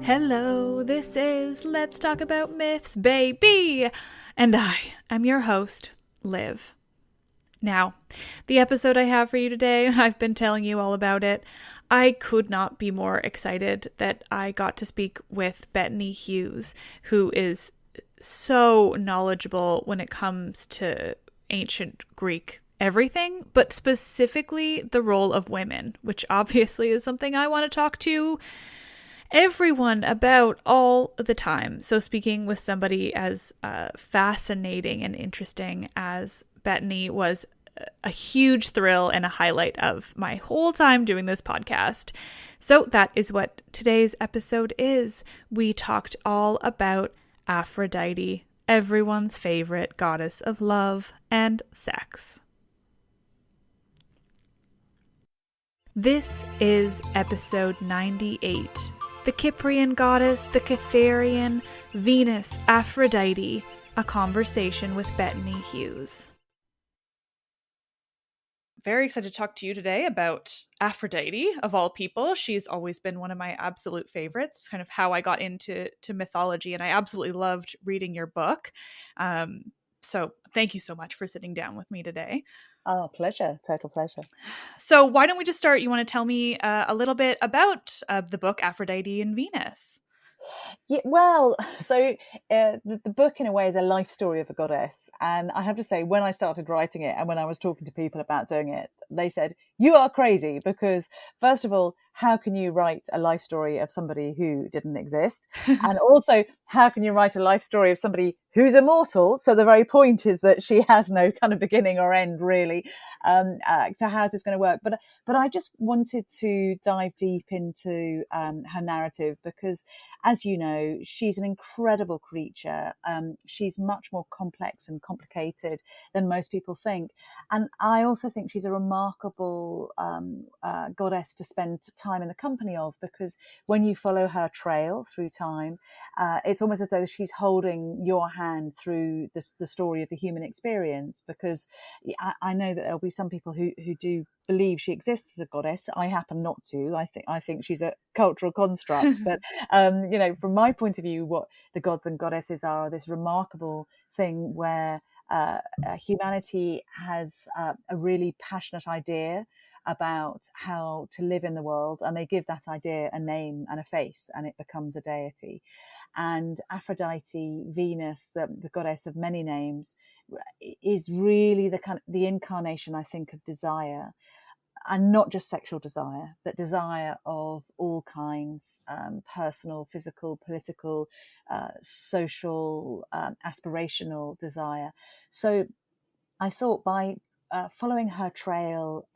Hello, this is Let's Talk About Myths, baby! And I am your host, Liv. Now, the episode I have for you today, I've been telling you all about it. I could not be more excited that I got to speak with Bettany Hughes, who is so knowledgeable when it comes to ancient Greek everything, but specifically the role of women, which obviously is something I want to talk to everyone about all the time. So speaking with somebody as fascinating and interesting as Bettany was a huge thrill and a highlight of my whole time doing this podcast. So that is what today's episode is. We talked all about Aphrodite, everyone's favorite goddess of love and sex. This is episode 98. The Cyprian goddess, the Cytherean, Venus, Aphrodite, a conversation with Bettany Hughes. Very excited to talk to you today about Aphrodite, of all people. She's always been one of my absolute favorites, kind of how I got into mythology, and I absolutely loved reading your book. So thank you so much for sitting down with me today. Oh, pleasure. Total pleasure. So why don't we just start? You want to tell me a little bit about the book Aphrodite and Venus? Yeah, well, so the book in a way is a life story of a goddess. And I have to say, when I started writing it and when I was talking to people about doing it, they said, you are crazy because, first of all, how can you write a life story of somebody who didn't exist? And also, how can you write a life story of somebody who's immortal? So the very point is that she has no kind of beginning or end, really. So how's this going to work? But I just wanted to dive deep into her narrative because, as you know, she's an incredible creature. She's much more complex and complicated than most people think. And I also think she's a remarkable goddess to spend time in the company of, because when you follow her trail through time, it's almost as though she's holding your hand through the story of the human experience, because I know that there'll be some people who do believe she exists as a goddess. I happen not to. I think she's a cultural construct. But from my point of view, what the gods and goddesses are this remarkable thing where humanity has a really passionate idea about how to live in the world, and they give that idea a name and a face, and it becomes a deity. And Aphrodite, Venus, the goddess of many names, is really the incarnation, I think, of desire, and not just sexual desire, but desire of all kinds, personal, physical, political, social, aspirational desire. So I thought by following her trail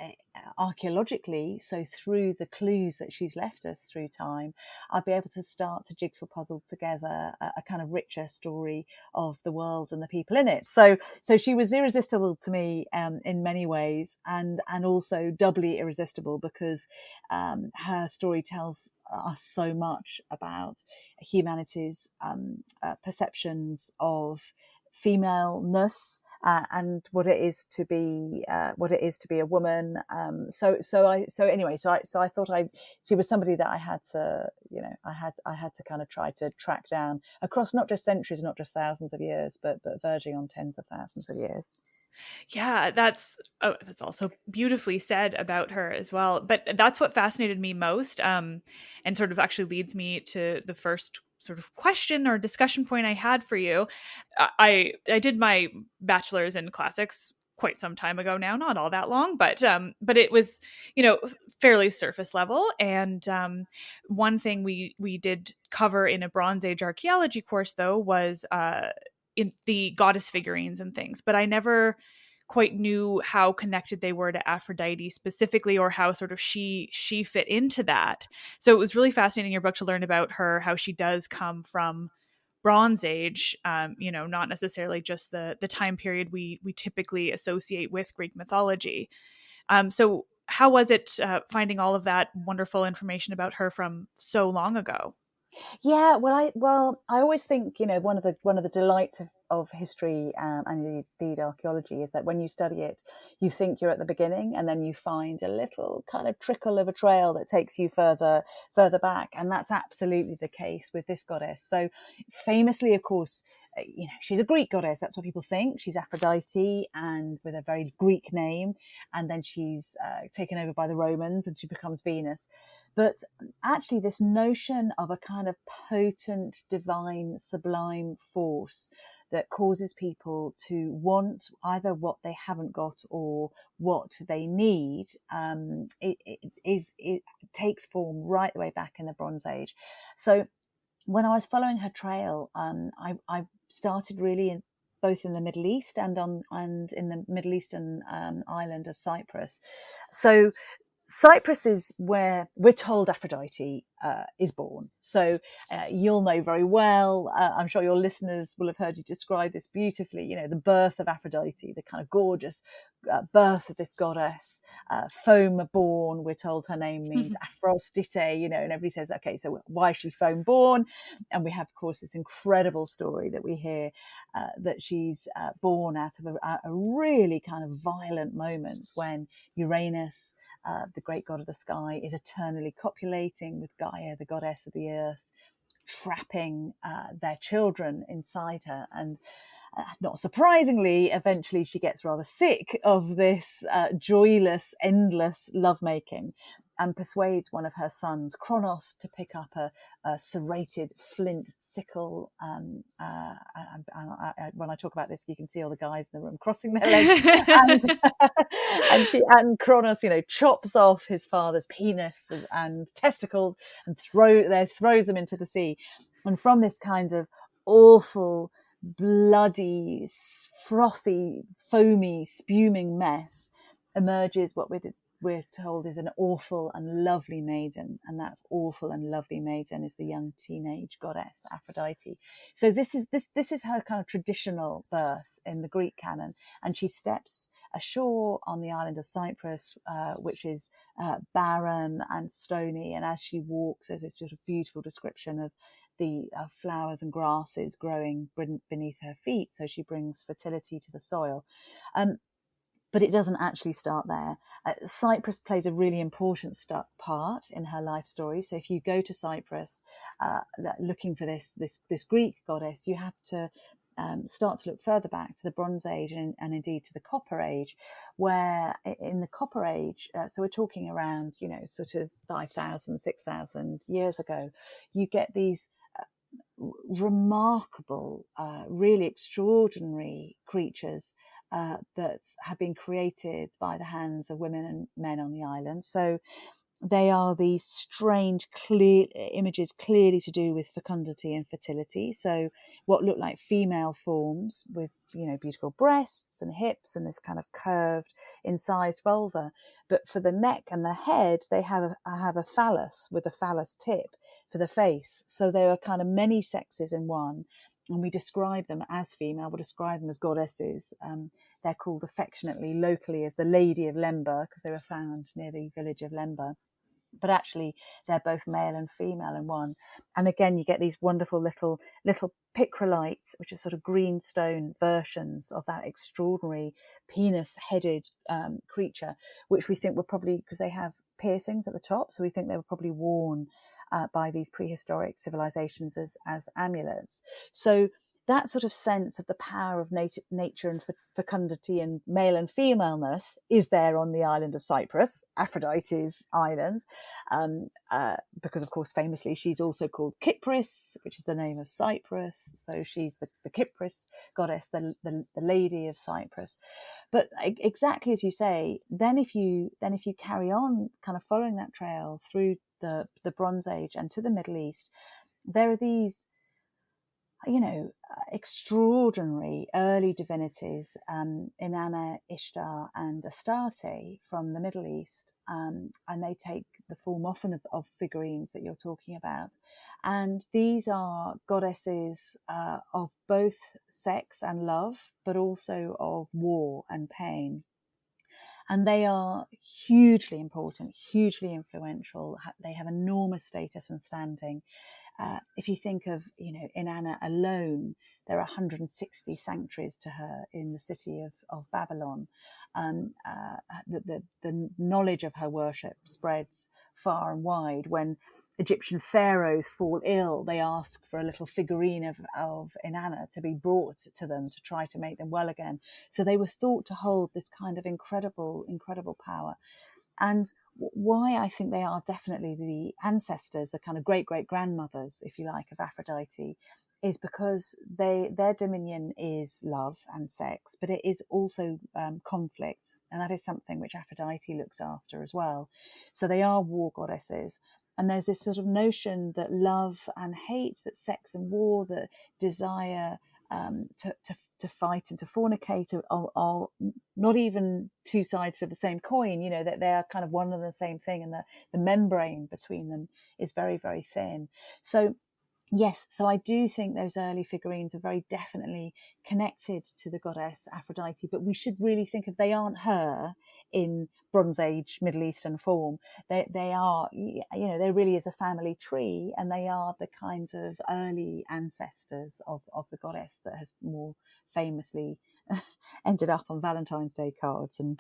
archaeologically, so through the clues that she's left us through time, I'd be able to start to jigsaw puzzle together a kind of richer story of the world and the people in it. So she was irresistible to me in many ways, and also doubly irresistible because her story tells us so much about humanity's perceptions of femaleness. And what it is to be a woman. So I thought she was somebody that I had to kind of try to track down across not just centuries, not just thousands of years, but verging on tens of thousands of years. Yeah, that's also beautifully said about her as well. But that's what fascinated me most, and sort of actually leads me to the first sort of question or discussion point I had for you. I did my bachelor's in classics quite some time ago now, not all that long, but it was, fairly surface level. And one thing we did cover in a Bronze Age archaeology course, though, was in the goddess figurines and things, but I never quite knew how connected they were to Aphrodite specifically, or how sort of she fit into that. So it was really fascinating in your book to learn about her, how she does come from Bronze Age, not necessarily just the time period we typically associate with Greek mythology. So how was it finding all of that wonderful information about her from so long ago? Yeah, well, I always think, one of the delights of history and indeed archaeology is that when you study it, you think you're at the beginning, and then you find a little kind of trickle of a trail that takes you further back. And that's absolutely the case with this goddess. So famously, of course, she's a Greek goddess. That's what people think. She's Aphrodite, and with a very Greek name. And then she's taken over by the Romans, and she becomes Venus. But actually, this notion of a kind of potent, divine, sublime force that causes people to want either what they haven't got or what they need, it takes form right the way back in the Bronze Age. So when I was following her trail, I started really both in the Middle East and in the Middle Eastern island of Cyprus. So Cyprus is where we're told Aphrodite is born. So you'll know very well, I'm sure your listeners will have heard you describe this beautifully, the birth of Aphrodite, the kind of gorgeous birth of this goddess, foam born. We're told her name means Aphrodite, and everybody says, okay, so why is she foam born? And we have, of course, this incredible story that we hear that she's born out of a really kind of violent moment when Uranus, the great god of the sky, is eternally copulating with Gaia, the goddess of the earth, trapping their children inside her. And not surprisingly, eventually she gets rather sick of this joyless, endless lovemaking, and persuades one of her sons, Kronos, to pick up a serrated flint sickle. When I talk about this, you can see all the guys in the room crossing their legs. and Kronos, chops off his father's penis and testicles and throws them into the sea. And from this kind of awful, bloody, frothy, foamy, spuming mess emerges what we're told is an awful and lovely maiden, and that awful and lovely maiden is the young teenage goddess Aphrodite. So this is her kind of traditional birth in the Greek canon, and she steps ashore on the island of Cyprus, which is barren and stony, and as she walks, there's this sort of beautiful description of the flowers and grasses growing beneath her feet, so she brings fertility to the soil. But it doesn't actually start there. Cyprus plays a really important part in her life story. So if you go to Cyprus looking for this Greek goddess, you have to start to look further back to the Bronze Age and indeed to the Copper Age, where in the Copper Age, so we're talking around, sort of 5,000, 6,000 years ago, you get these remarkable, really extraordinary creatures that have been created by the hands of women and men on the island. So they are these strange, clear images clearly to do with fecundity and fertility. So what look like female forms with, beautiful breasts and hips and this kind of curved, incised vulva. But for the neck and the head, they have a phallus with a phallus tip for the face. So there are kind of many sexes in one. And we describe them as female, we'll describe them as goddesses. They're called affectionately, locally, as the Lady of Lemba, because they were found near the village of Lemba. But actually, they're both male and female in one. And again, you get these wonderful little picrolites, which are sort of green stone versions of that extraordinary penis-headed creature, which we think were probably, because they have piercings at the top, so we think they were probably worn by these prehistoric civilizations as amulets. So that sort of sense of the power of nature and fecundity and male and femaleness is there on the island of Cyprus, Aphrodite's island, because, of course, famously, she's also called Kypris, which is the name of Cyprus. So she's the Kypris goddess, the Lady of Cyprus. But exactly as you say, then if you carry on kind of following that trail through the Bronze Age and to the Middle East, there are these, extraordinary early divinities, Inanna, Ishtar, and Astarte from the Middle East, and they take the form often of figurines that you're talking about. And these are goddesses of both sex and love, but also of war and pain. And they are hugely important, hugely influential. They have enormous status and standing. If you think of, Inanna alone, there are 160 sanctuaries to her in the city of Babylon. The knowledge of her worship spreads far and wide. When Egyptian pharaohs fall ill, they ask for a little figurine of Inanna to be brought to them to try to make them well again. So they were thought to hold this kind of incredible power. And why I think they are definitely the ancestors, the kind of great-great-grandmothers, if you like, of Aphrodite, is because their dominion is love and sex, but it is also conflict. And that is something which Aphrodite looks after as well. So they are war goddesses. And there's this sort of notion that love and hate, that sex and war, that desire to fight and to fornicate are not even two sides of the same coin, that they are kind of one and the same thing, and the membrane between them is very, very thin. So yes, so I do think those early figurines are very definitely connected to the goddess Aphrodite, but we should really think of, they aren't her in Bronze Age Middle Eastern form. They are, there really is a family tree, and they are the kinds of early ancestors of the goddess that has more famously ended up on Valentine's Day cards and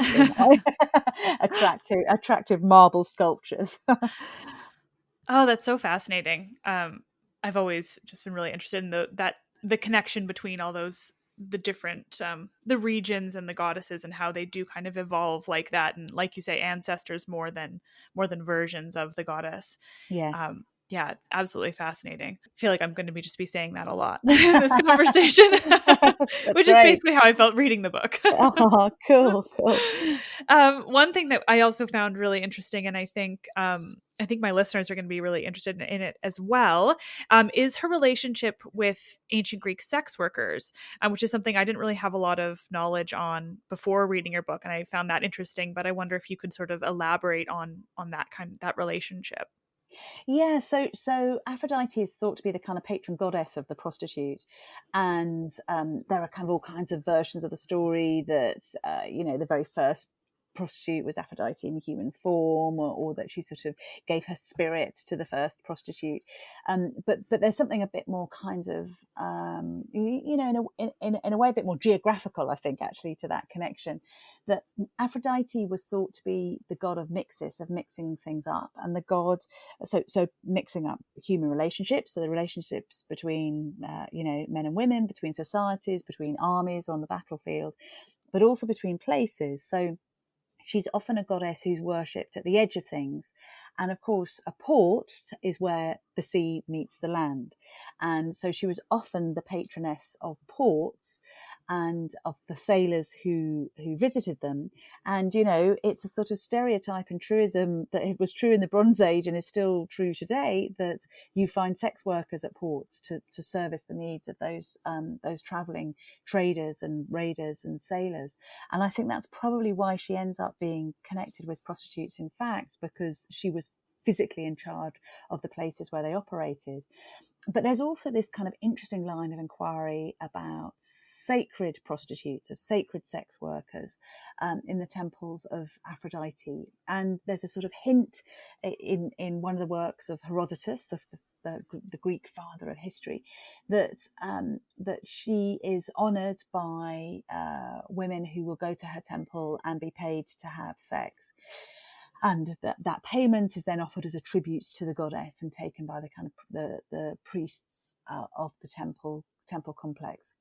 attractive marble sculptures. Oh, that's so fascinating. I've always just been really interested in the connection between all those, the different the regions and the goddesses, and how they do kind of evolve like that, and like you say, ancestors more than versions of the goddess. Yes. Yeah, absolutely fascinating. I feel like I'm going to be saying that a lot in this conversation, which is basically how I felt reading the book. Oh, cool. One thing that I also found really interesting, and I think my listeners are going to be really interested in it as well, is her relationship with ancient Greek sex workers, which is something I didn't really have a lot of knowledge on before reading your book, and I found that interesting. But I wonder if you could sort of elaborate on that relationship. Yeah, so Aphrodite is thought to be the kind of patron goddess of the prostitute, and there are kind of all kinds of versions of the story that the very first prostitute was Aphrodite in human form, or that she sort of gave her spirit to the first prostitute. But there's something a bit more kind of in a way a bit more geographical, I think, actually, to that connection. That Aphrodite was thought to be the god of mixes, of mixing things up, and the god, so mixing up human relationships, so the relationships between men and women, between societies, between armies on the battlefield, but also between places. So she's often a goddess who's worshipped at the edge of things. And of course, a port is where the sea meets the land. And so she was often the patroness of ports and of the sailors who visited them. And, it's a sort of stereotype and truism that it was true in the Bronze Age and is still true today, that you find sex workers at ports to service the needs of those traveling traders and raiders and sailors. And I think that's probably why she ends up being connected with prostitutes, in fact, because she was physically in charge of the places where they operated. But there's also this kind of interesting line of inquiry about sacred prostitutes, of sacred sex workers in the temples of Aphrodite. And there's a sort of hint in one of the works of Herodotus, the Greek father of history, that she is honoured by women who will go to her temple and be paid to have sex. And that payment is then offered as a tribute to the goddess and taken by the kind of the priests of the temple complex.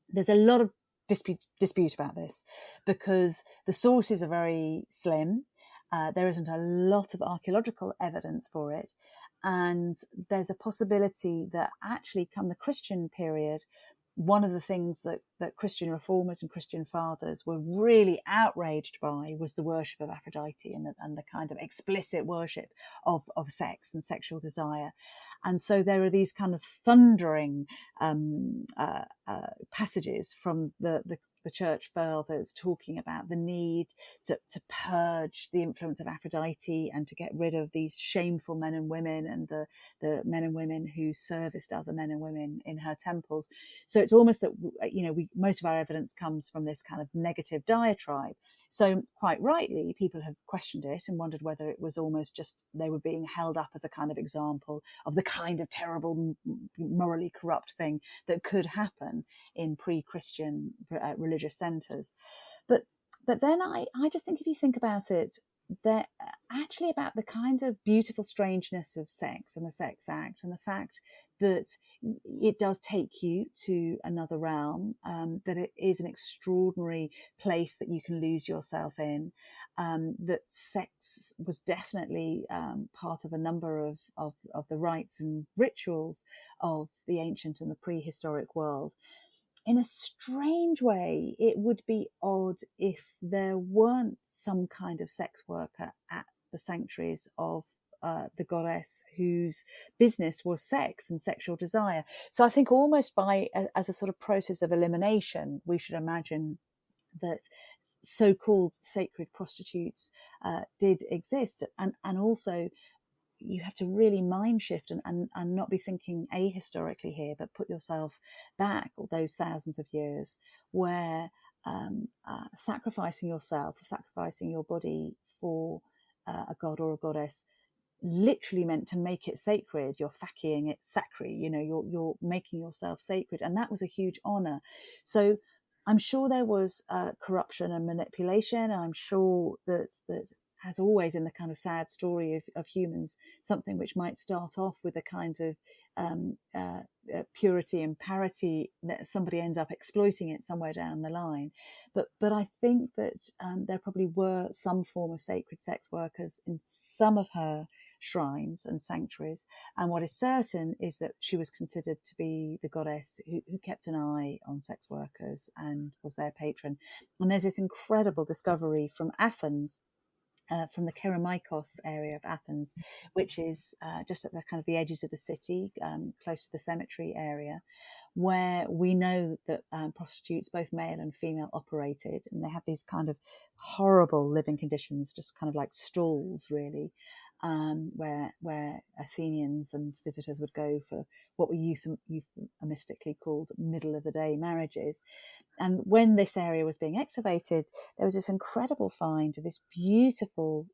There's a lot of dispute about this, because the sources are very slim. There isn't a lot of archaeological evidence for it. And there's a possibility that actually, come the Christian period, one of the things that Christian reformers and Christian fathers were really outraged by was the worship of Aphrodite and the kind of explicit worship of sex and sexual desire. And so there are these kind of thundering passages from the church fathers talking about the need to purge the influence of Aphrodite and to get rid of these shameful men and women, and the men and women who serviced other men and women in her temples. So it's almost that most of our evidence comes from this kind of negative diatribe. So quite rightly, people have questioned it and wondered whether it was almost just they were being held up as a kind of example of the kind of terrible, morally corrupt thing that could happen in pre-Christian religious centres. But then I just think, if you think about it, they're actually about the kind of beautiful strangeness of sex and the sex act, and the fact that it does take you to another realm, that it is an extraordinary place that you can lose yourself in, that sex was definitely part of a number of the rites and rituals of the ancient and the prehistoric world. In a strange way, it would be odd if there weren't some kind of sex worker at the sanctuaries of the goddess whose business was sex and sexual desire. So I think almost as a sort of process of elimination, we should imagine that so-called sacred prostitutes did exist. And also, you have to really mind shift and not be thinking ahistorically here, but put yourself back all those thousands of years where sacrificing yourself, sacrificing your body for a god or a goddess literally meant to make it sacred. You're fackying it sacred, you're making yourself sacred. And that was a huge honor. So I'm sure there was corruption and manipulation. And I'm sure that as always in the kind of sad story of humans, something which might start off with a kind of purity and parity, that somebody ends up exploiting it somewhere down the line. But I think that there probably were some form of sacred sex workers in some of her shrines and sanctuaries. And what is certain is that she was considered to be the goddess who kept an eye on sex workers and was their patron. And there's this incredible discovery from Athens, from the Kerameikos area of Athens, which is just at the kind of the edges of the city, close to the cemetery area, where we know that prostitutes, both male and female, operated, and they had these kind of horrible living conditions, just kind of like stalls, really, where Athenians and visitors would go for what were euphemistically called middle of the day marriages. And when this area was being excavated, there was this incredible find of this beautiful,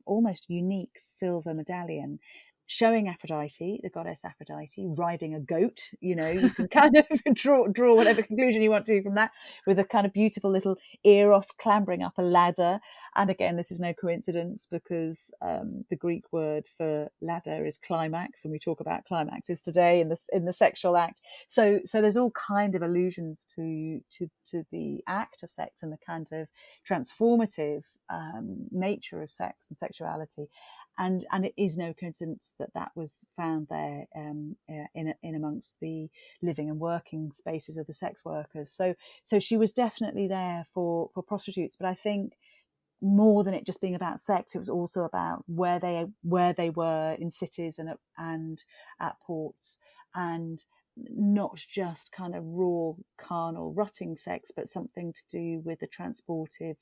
almost unique silver medallion showing Aphrodite, the goddess Aphrodite, riding a goat. You can kind of draw whatever conclusion you want to from that, with a kind of beautiful little Eros clambering up a ladder. And again, this is no coincidence, because the Greek word for ladder is climax, and we talk about climaxes today in the sexual act. So there's all kind of allusions to the act of sex and the kind of transformative nature of sex and sexuality. And it is no coincidence that was found there in amongst the living and working spaces of the sex workers. So she was definitely there for prostitutes. But I think more than it just being about sex, it was also about where they were in cities and at ports, and not just kind of raw carnal rutting sex, but something to do with the transformative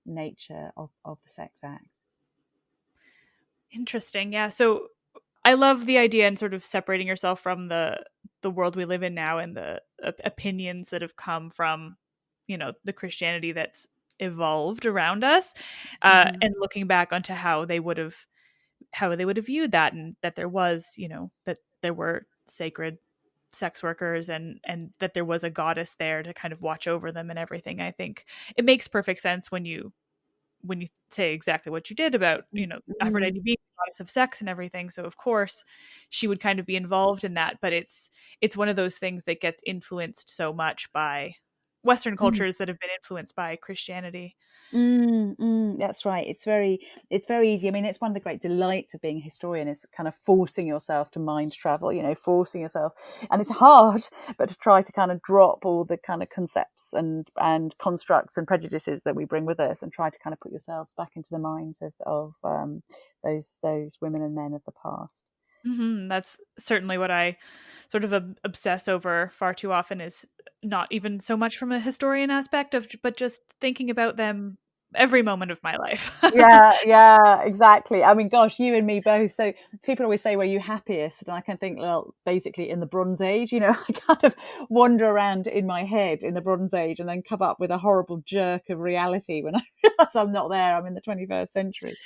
nature of the sex act. Interesting. Yeah. So I love the idea and sort of separating yourself from the world we live in now and the opinions that have come from, the Christianity that's evolved around us, and looking back onto how they would have viewed that, and that there was, that there were sacred sex workers and that there was a goddess there to kind of watch over them and everything. I think it makes perfect sense when you say exactly what you did about, Aphrodite being the goddess of sex and everything. So of course she would kind of be involved in that, but it's one of those things that gets influenced so much by Western cultures that have been influenced by Christianity. That's right. It's very easy. I mean, it's one of the great delights of being a historian, is kind of forcing yourself to mind travel, forcing yourself. And it's hard, but to try to kind of drop all the kind of concepts and constructs and prejudices that we bring with us, and try to kind of put yourselves back into the minds of those women and men of the past. That's certainly what I sort of obsess over far too often, is not even so much from a historian aspect but just thinking about them every moment of my life. yeah, exactly. I mean, gosh, you and me both. So people always say, were you happiest? And I can think, well, basically in the Bronze Age, I kind of wander around in my head in the Bronze Age and then come up with a horrible jerk of reality when I realise I'm not there. I'm in the 21st century.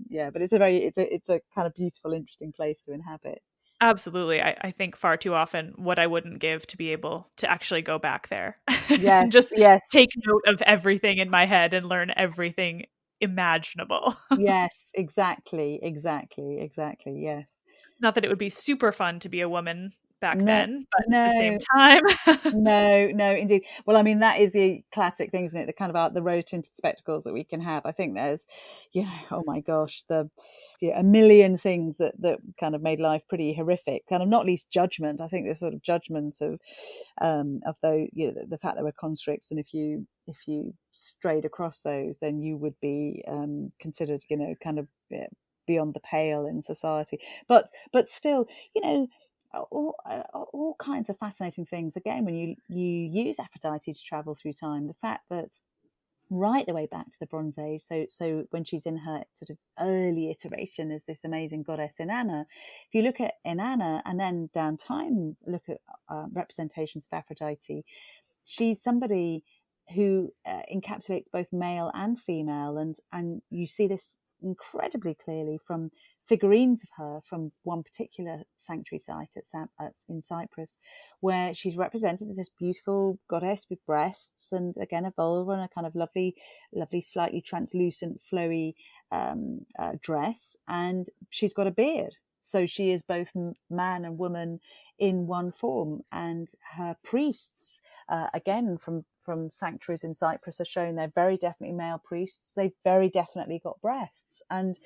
Yeah, but it's a kind of beautiful, interesting place to inhabit. Absolutely. I think far too often what I wouldn't give to be able to actually go back there Yes, and just yes, take note of everything in my head and learn everything imaginable. yes, exactly, exactly, exactly. Yes. Not that it would be super fun to be a woman back No, then, but at the same no, time. no, no, indeed. Well, I mean, that is the classic thing, isn't it? The kind of the rose-tinted spectacles that we can have. I think there's, oh my gosh, a million things that kind of made life pretty horrific. Kind of not least judgment. I think there's sort of judgments of the fact that we're constricts, and if you strayed across those, then you would be considered, kind of beyond the pale in society. But still, you know all kinds of fascinating things. Again, when you use Aphrodite to travel through time, the fact that right the way back to the Bronze Age, so when she's in her sort of early iteration as this amazing goddess Inanna, if you look at Inanna and then down time look at representations of Aphrodite, she's somebody who encapsulates both male and female, and you see this incredibly clearly from figurines of her from one particular sanctuary site in Cyprus, where she's represented as this beautiful goddess with breasts and again a vulva and a kind of lovely, slightly translucent, flowy dress, and she's got a beard. So she is both man and woman in one form, and her priests, again from sanctuaries in Cyprus, are shown they're very definitely male priests. They've very definitely got breasts, and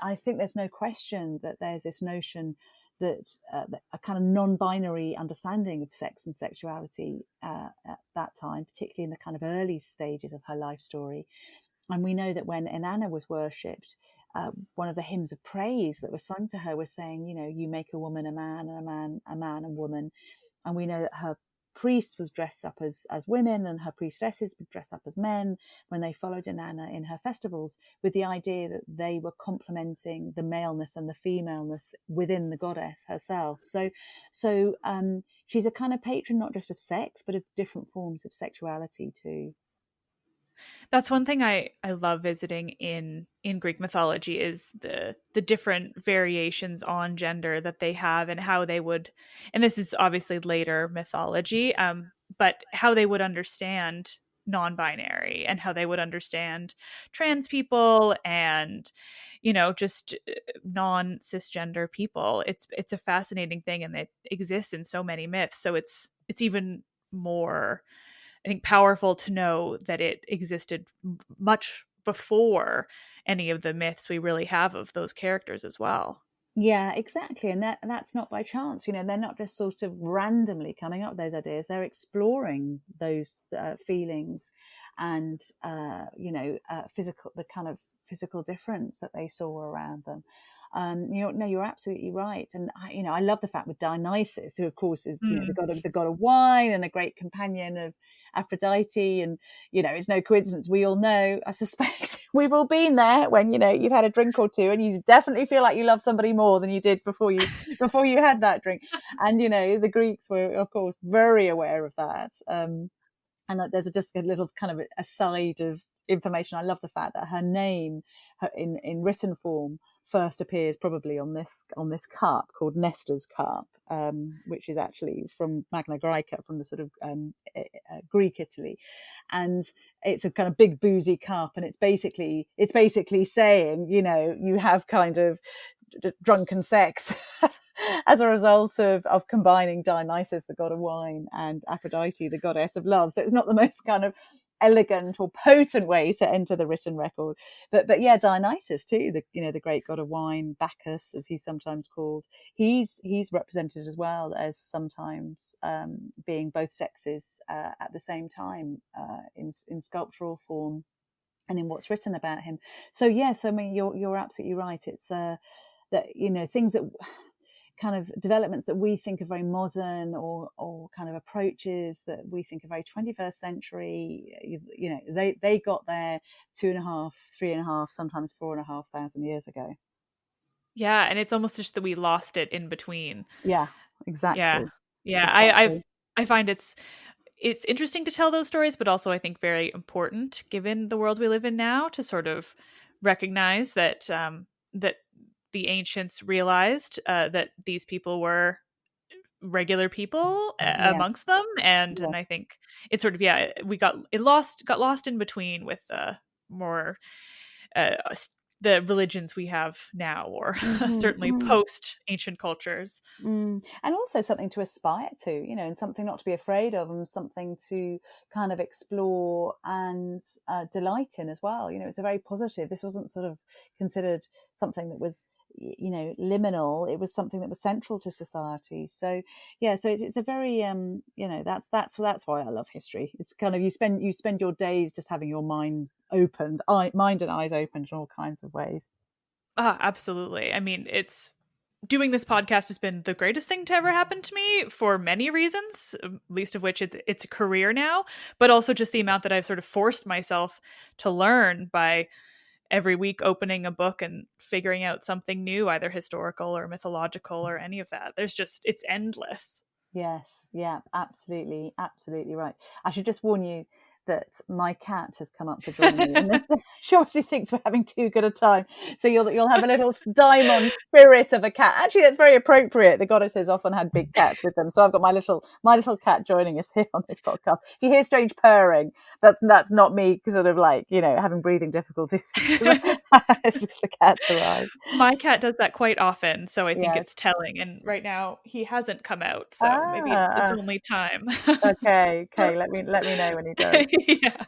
I think there's no question that there's this notion that a kind of non-binary understanding of sex and sexuality at that time, particularly in the kind of early stages of her life story. And we know that when Inanna was worshipped, one of the hymns of praise that was sung to her was saying, you make a woman a man, and a man and woman. And we know that her priests was dressed up as women, and her priestesses would dress up as men when they followed Inanna in her festivals, with the idea that they were complementing the maleness and the femaleness within the goddess herself. So she's a kind of patron not just of sex, but of different forms of sexuality too. That's one thing I love visiting in Greek mythology is the different variations on gender that they have, and how they would, and this is obviously later mythology, but how they would understand non-binary and how they would understand trans people and just non-cisgender people. It's a fascinating thing, and it exists in so many myths, so it's even more, I think, powerful to know that it existed much before any of the myths we really have of those characters as well. Yeah, exactly. And that's not by chance. They're not just sort of randomly coming up with those ideas. They're exploring those feelings and, the kind of physical difference that they saw around them. No, you're absolutely right. And I love the fact with Dionysus, who of course is, the god of wine and a great companion of Aphrodite. And, it's no coincidence. We all know, I suspect we've all been there when, you've had a drink or two and you definitely feel like you love somebody more than you did before you had that drink. And, the Greeks were, of course, very aware of that. And there's just a little kind of aside of information. I love the fact that her name in written form first appears probably on this cup called Nestor's cup, which is actually from Magna Graeca, from the sort of Greek Italy, and it's a kind of big boozy cup, and it's basically saying, you have kind of drunken sex as a result of combining Dionysus, the god of wine, and Aphrodite, the goddess of love. So it's not the most kind of elegant or potent way to enter the written record, but yeah, Dionysus too, the great god of wine, Bacchus as he's sometimes called, he's represented as well as sometimes being both sexes at the same time in sculptural form and in what's written about him. So yes, I mean, you're absolutely right. It's that things that kind of developments that we think are very modern, or kind of approaches that we think are very 21st century, they got there 2.5, 3.5, sometimes 4,500 years ago. Yeah, and it's almost just that we lost it in between. Yeah, Yeah. exactly. Yeah, Exactly. I find it's interesting to tell those stories, but also I think very important, given the world we live in now, to sort of recognize that that the ancients realized that these people were regular people Yeah. amongst them, and Yeah. I think it's sort of we got lost in between with more uh, the religions we have now, or certainly Mm-hmm. post ancient cultures. And also something to aspire to, and something not to be afraid of, and something to kind of explore and delight in as well. It's a very positive. This wasn't sort of considered something that was, liminal. It was something that was central to society. So yeah, so it's a very that's why I love history. It's kind of you spend your days just having your mind opened, mind and eyes opened in all kinds of ways. Absolutely. I mean, it's doing this podcast has been the greatest thing to ever happen to me for many reasons, least of which it's a career now, but also just the amount that I've sort of forced myself to learn by every week opening a book and figuring out something new, either historical or mythological or any of that. It's endless. Yes, yeah, absolutely, absolutely right. I should just warn you that my cat has come up to join me, and she obviously thinks we're having too good a time. So you'll have a little daimon spirit of a cat. Actually, that's very appropriate. The goddesses often had big cats with them, so I've got my little cat joining us here on this podcast. If you hear strange purring, that's not me, sort of like having breathing difficulties. It's just the cat's arrived. My cat does that quite often, so I think Yes. it's telling. And right now he hasn't come out, so maybe it's Ah, only time. okay. Let me know when he does. Yeah.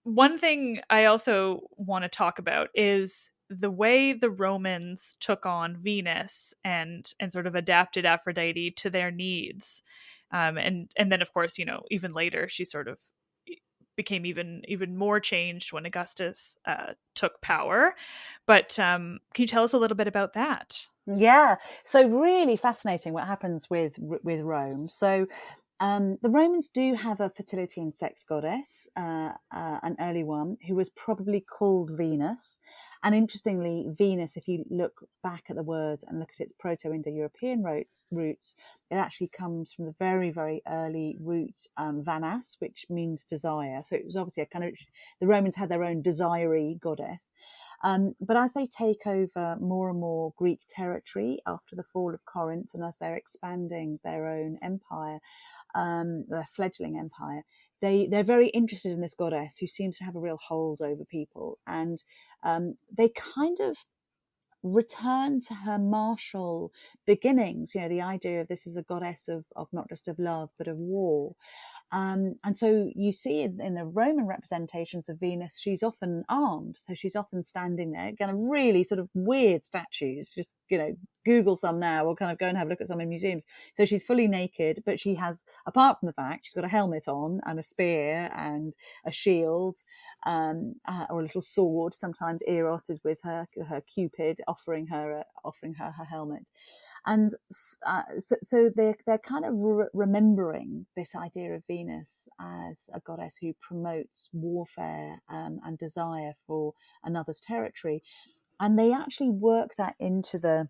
One thing I also want to talk about is the way the Romans took on Venus and sort of adapted Aphrodite to their needs. And then of course, even later she sort of became even more changed when Augustus took power. But can you tell us a little bit about that? Yeah, so really fascinating what happens with Rome. So the Romans do have a fertility and sex goddess, an early one, who was probably called Venus. And interestingly, Venus, if you look back at the words and look at its Proto-Indo-European roots, it actually comes from the very, very early root vanas, which means desire. So it was obviously a kind of, the Romans had their own desiree goddess. But as they take over more and more Greek territory after the fall of Corinth, and as they're expanding their own empire, their fledgling empire, they're very interested in this goddess who seems to have a real hold over people, and they kind of return to her martial beginnings. The idea of this is a goddess of not just of love but of war. And so you see in the Roman representations of Venus, she's often armed. So she's often standing there, kind of really sort of weird statues. Just, Google some now, or kind of go and have a look at some in museums. So she's fully naked, but she has, apart from the fact, she's got a helmet on and a spear and a shield, or a little sword. Sometimes Eros is with her Cupid, offering her her helmet. And so they're kind of remembering this idea of Venus as a goddess who promotes warfare and desire for another's territory, and they actually work that into the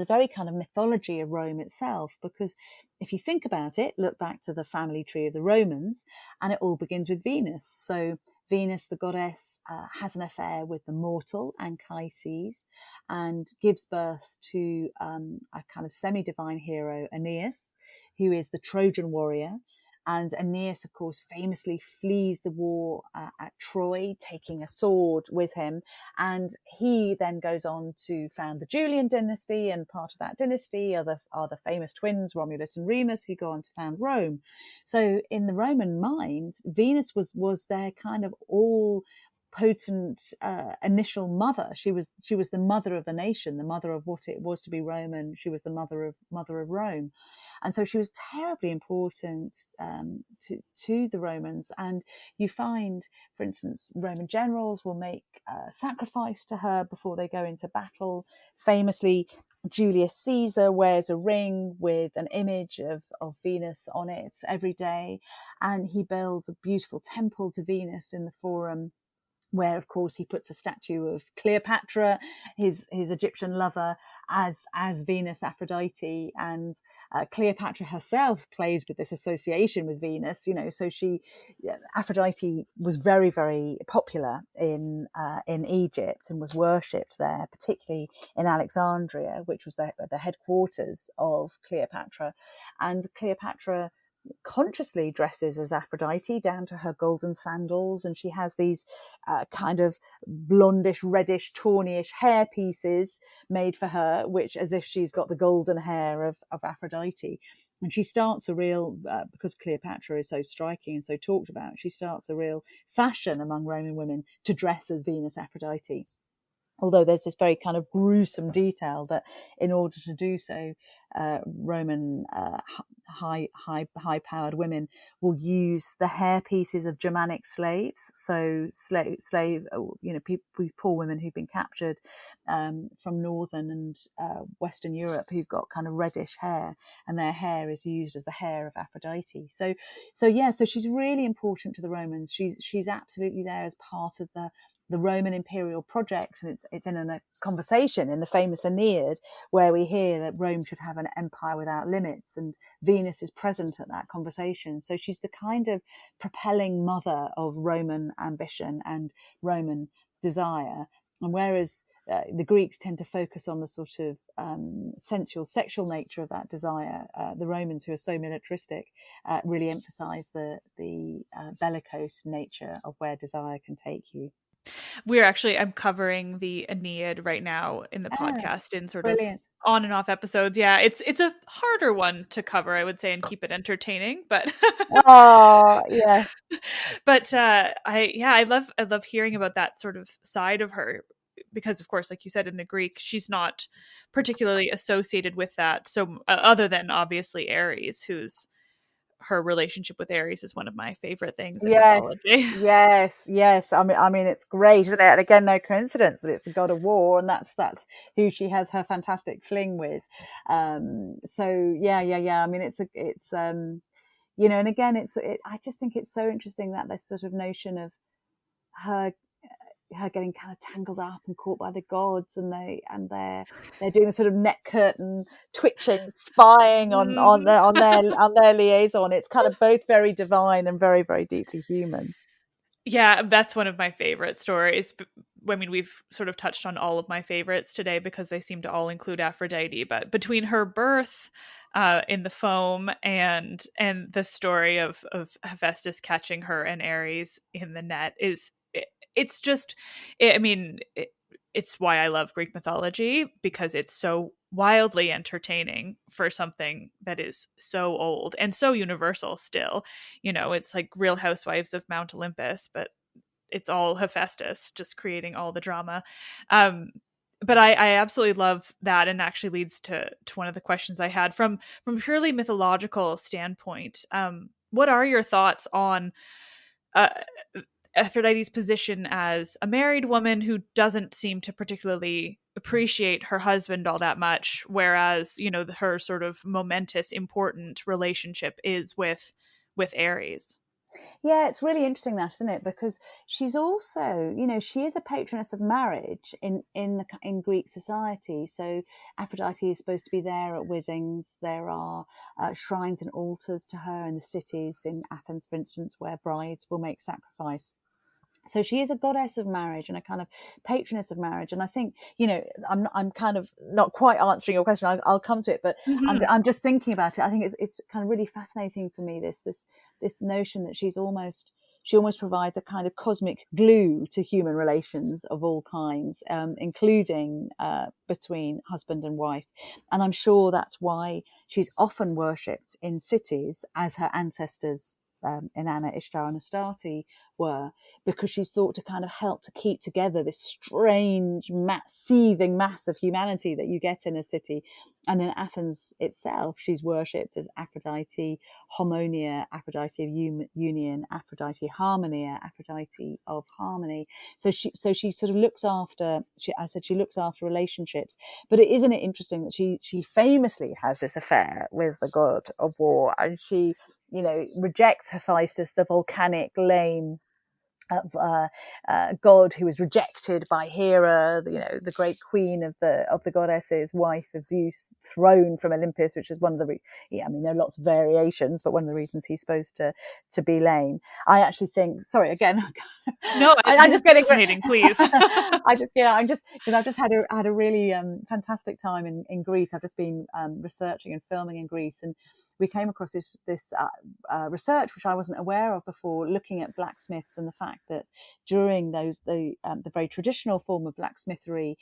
very kind of mythology of Rome itself. Because if you think about it, look back to the family tree of the Romans, and it all begins with Venus. So Venus, the goddess, has an affair with the mortal Anchises and gives birth to a kind of semi-divine hero, Aeneas, who is the Trojan warrior. And Aeneas, of course, famously flees the war at Troy, taking a sword with him. And he then goes on to found the Julian dynasty, and part of that dynasty are the famous twins, Romulus and Remus, who go on to found Rome. So in the Roman mind, Venus was their kind of all potent initial mother. She was the mother of the nation, the mother of what it was to be Roman. She was the mother of Rome. And so she was terribly important to the Romans. And you find, for instance, Roman generals will make sacrifice to her before they go into battle. Famously, Julius Caesar wears a ring with an image of Venus on it every day, and he builds a beautiful temple to Venus in the Forum, where of course he puts a statue of Cleopatra, his Egyptian lover, as Venus Aphrodite, and Cleopatra herself plays with this association with Venus. So Aphrodite was very, very popular in Egypt and was worshipped there, particularly in Alexandria, which was the headquarters of Cleopatra, and Cleopatra consciously dresses as Aphrodite down to her golden sandals, and she has these kind of blondish, reddish, tawnyish hair pieces made for her, which as if she's got the golden hair of Aphrodite. And she starts a real, because Cleopatra is so striking and so talked about, she starts a real fashion among Roman women to dress as Venus Aphrodite. Although there's this very kind of gruesome detail that in order to do so, Roman high-powered women will use the hair pieces of Germanic slaves. So poor women who've been captured from northern and Western Europe, who've got kind of reddish hair, and their hair is used as the hair of Aphrodite. So she's really important to the Romans. She's absolutely there as part of the Roman imperial project, and it's in a conversation in the famous Aeneid where we hear that Rome should have an empire without limits, and Venus is present at that conversation. So she's the kind of propelling mother of Roman ambition and Roman desire. And whereas the Greeks tend to focus on the sort of sensual, sexual nature of that desire, the Romans, who are so militaristic, really emphasize the bellicose nature of where desire can take you. I'm covering the Aeneid right now in the podcast in sort brilliant. of on and off episodes. Yeah, it's a harder one to cover, I would say, and keep it entertaining. But yeah. But I love hearing about that sort of side of her, because of course, like you said, in the Greek, she's not particularly associated with that. So other than obviously Ares, who's her relationship with Ares is one of my favorite things in mythology. Yes. I mean, it's great, isn't it? And again, no coincidence that it's the god of war, and that's who she has her fantastic fling with. So yeah. I mean, it's and again, I just think it's so interesting that this sort of notion of her getting kind of tangled up and caught by the gods, and they're doing a sort of neck curtain twitching, spying on their liaison. It's kind of both very divine and very, very deeply human. Yeah, that's one of my favorite stories. I mean, we've sort of touched on all of my favorites today because they seem to all include Aphrodite, but between her birth in the foam and the story of Hephaestus catching her and Ares in the net it's why I love Greek mythology, because it's so wildly entertaining for something that is so old and so universal still. It's like Real Housewives of Mount Olympus, but it's all Hephaestus just creating all the drama. But I absolutely love that, and actually leads to one of the questions I had from purely mythological standpoint. What are your thoughts on Aphrodite's position as a married woman who doesn't seem to particularly appreciate her husband all that much, whereas, her sort of momentous, important relationship is with Ares? Yeah, it's really interesting that, isn't it? Because she's also, she is a patroness of marriage in Greek society. So Aphrodite is supposed to be there at weddings. There are shrines and altars to her in the cities, in Athens, for instance, where brides will make sacrifice. So she is a goddess of marriage and a kind of patroness of marriage. And I think, I'm kind of not quite answering your question. I'll come to it, but I'm just thinking about it. I think it's kind of really fascinating for me, this notion that she almost provides a kind of cosmic glue to human relations of all kinds, including between husband and wife. And I'm sure that's why she's often worshipped in cities as her ancestors Inanna, Ishtar, and Astarte were, because she's thought to kind of help to keep together this strange, seething mass of humanity that you get in a city. And in Athens itself, she's worshipped as Aphrodite Harmonia, Aphrodite of union, Aphrodite Harmonia, Aphrodite of harmony. So she sort of looks after. She looks after relationships. But isn't it interesting that she famously has this affair with the god of war, and she, rejects Hephaestus, the volcanic, lame god who was rejected by Hera, the great queen of the goddesses, wife of Zeus, thrown from Olympus, which is one of the there are lots of variations, but one of the reasons he's supposed to be lame. I actually think, sorry again, no, I'm just getting fascinating, please. I'm just because I've just had a really fantastic time in Greece. I've just been researching and filming in Greece, and we came across this research which I wasn't aware of before, looking at blacksmiths and the fact that during the very traditional form of blacksmithery,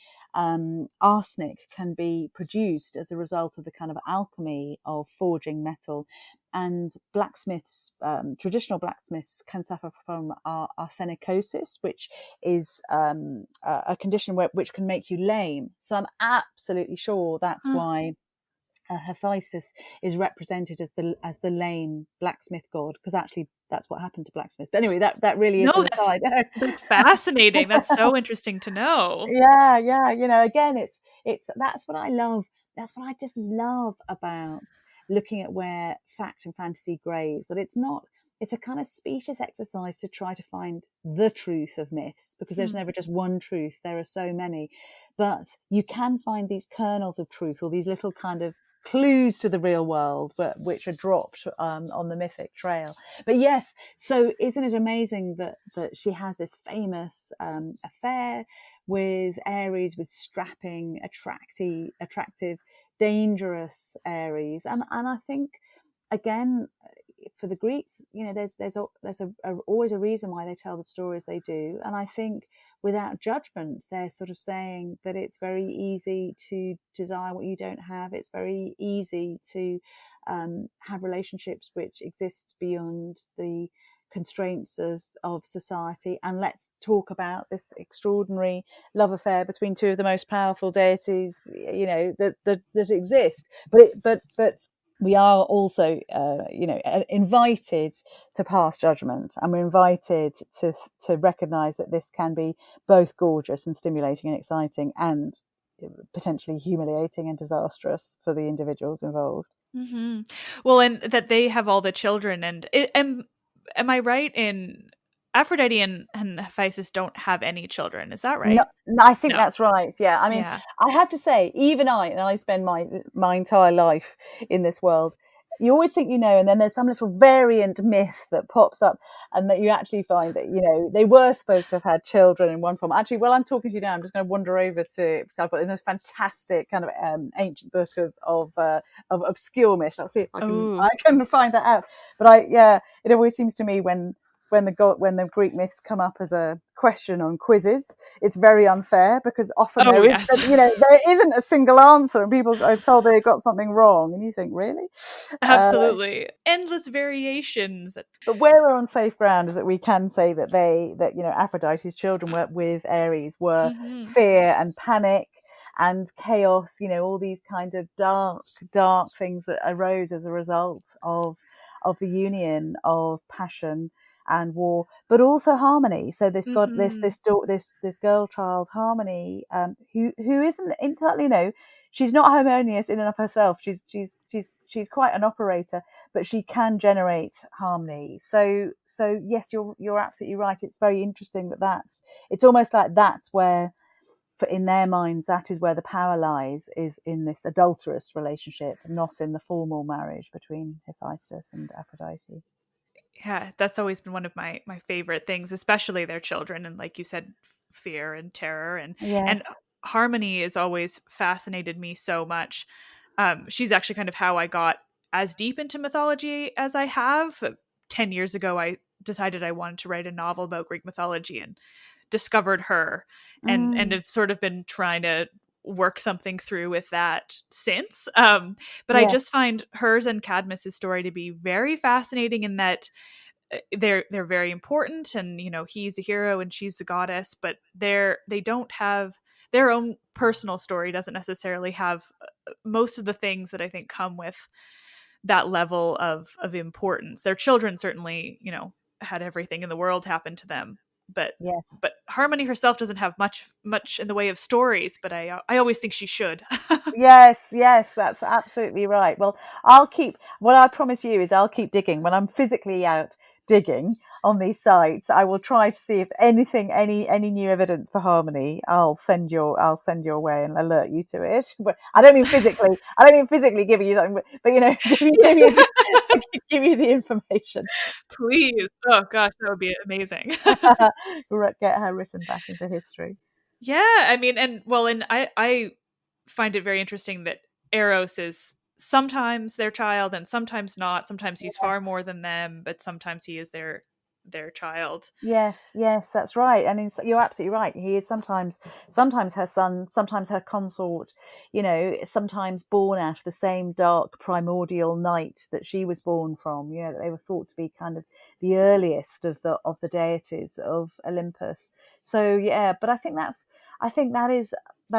arsenic can be produced as a result of the kind of alchemy of forging metal. And blacksmiths, traditional blacksmiths, can suffer from arsenicosis, which is a condition which can make you lame. So I'm absolutely sure that's why Hephaestus is represented as the lame blacksmith god, because actually that's what happened to blacksmiths. But anyway, that really is an aside. That's fascinating. That's so interesting to know. Yeah. Again, it's that's what I love. That's what I just love about looking at where fact and fantasy graze. That it's a kind of specious exercise to try to find the truth of myths, because there's never just one truth. There are so many, but you can find these kernels of truth, or these little kind of clues to the real world, which are dropped on the mythic trail. But yes, so isn't it amazing that she has this famous affair with Ares, with strapping, attractive, dangerous Ares, and I think, again, for the Greeks, there's always a reason why they tell the stories they do, and I think without judgment, they're sort of saying that it's very easy to desire what you don't have. It's very easy to have relationships which exist beyond the constraints of society, and let's talk about this extraordinary love affair between two of the most powerful deities, that exist. But we are also, invited to pass judgment, and we're invited to recognise that this can be both gorgeous and stimulating and exciting, and potentially humiliating and disastrous for the individuals involved. Mm-hmm. Well, and that they have all the children, and am I right in Aphrodite and Hephaestus don't have any children? Is that right? No, I think that's right. Yeah, I mean, yeah. I have to say, even I spend my entire life in this world. You always think and then there's some little variant myth that pops up, and that you actually find that they were supposed to have had children in one form. Actually, while I'm talking to you now, I'm just going to wander over to, I've got this fantastic kind of ancient book of obscure myths. I'll see if I can find that out. But it always seems to me when the Greek myths come up as a question on quizzes, it's very unfair, because often there isn't a single answer, and people are told they got something wrong, and you think, really? Absolutely. Endless variations. But where we're on safe ground is that we can say that Aphrodite's children with Ares were fear and panic and chaos, all these kind of dark things that arose as a result of the union of passion and war, but also harmony. So this this girl child Harmony, who isn't entirely, she's not harmonious in and of herself. She's quite an operator, but she can generate harmony. So yes, you're absolutely right. It's very interesting that it's almost like that's where, in their minds, that is where the power lies, is in this adulterous relationship, not in the formal marriage between Hephaestus and Aphrodite. Yeah, that's always been one of my favorite things, especially their children, and like you said, fear and terror, and Harmony has always fascinated me so much. She's actually kind of how I got as deep into mythology as I have. 10 years ago, I decided I wanted to write a novel about Greek mythology, and discovered her, and have sort of been trying to work something through with that since. But I just find hers and Cadmus's story to be very fascinating, in that they're very important, and he's a hero and she's the goddess, but they don't have their own personal story, doesn't necessarily have most of the things that I think come with that level of importance. Their children certainly, had everything in the world happen to them, but Yes. Harmony herself doesn't have much in the way of stories, but I always think she should. Yes, that's absolutely right. Well, what I promise you is I'll keep digging. When I'm physically out digging on these sites, I will try to see if any new evidence for Harmony, I'll send your way and alert you to it. But I don't mean physically giving you something, but give you the information. Please. Oh gosh, that would be amazing. Get her written back into history. Yeah, I mean, and I find it very interesting that Eros is sometimes their child and sometimes not. Sometimes he's far more than them, but sometimes he is their child. Yes, that's right. And you're absolutely right. He is sometimes her son, sometimes her consort, sometimes born out of the same dark primordial night that she was born from. They were thought to be kind of the earliest of the deities of Olympus. So yeah, but I think that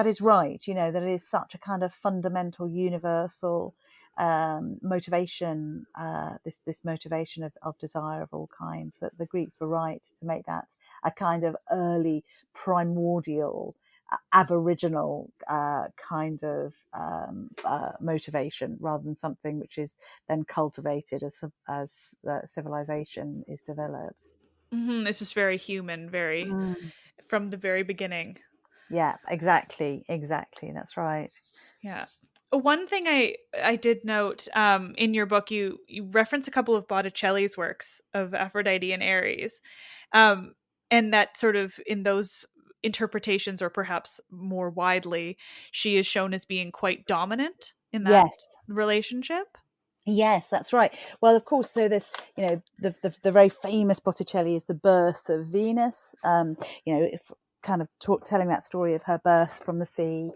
is right. That is such a kind of fundamental universal motivation, this motivation of desire of all kinds, that the Greeks were right to make that a kind of early primordial aboriginal kind of motivation, rather than something which is then cultivated as civilization is developed. Mm-hmm. It's just very human, very from the very beginning. Yeah, exactly. That's right. Yeah. One thing I did note in your book, you reference a couple of Botticelli's works of Aphrodite and Ares, and that sort of in those interpretations, or perhaps more widely, she is shown as being quite dominant in that relationship. Yes, that's right. Well, of course, so this, the very famous Botticelli is the birth of Venus. If kind of telling that story of her birth from the sea,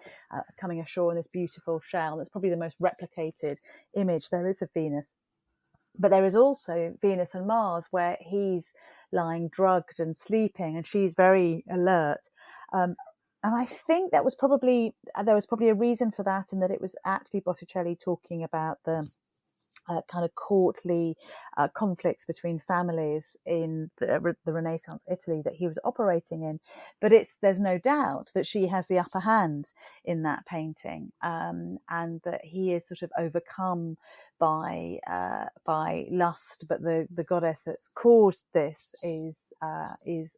coming ashore in this beautiful shell. That's probably the most replicated image there is of Venus. But there is also Venus and Mars, where he's lying drugged and sleeping, and she's very alert. And I think there was probably a reason for that, in that it was actually Botticelli talking about the kind of courtly conflicts between families in the Renaissance Italy that he was operating in. But there's no doubt that she has the upper hand in that painting, and that he is sort of overcome by lust, but the goddess that's caused this is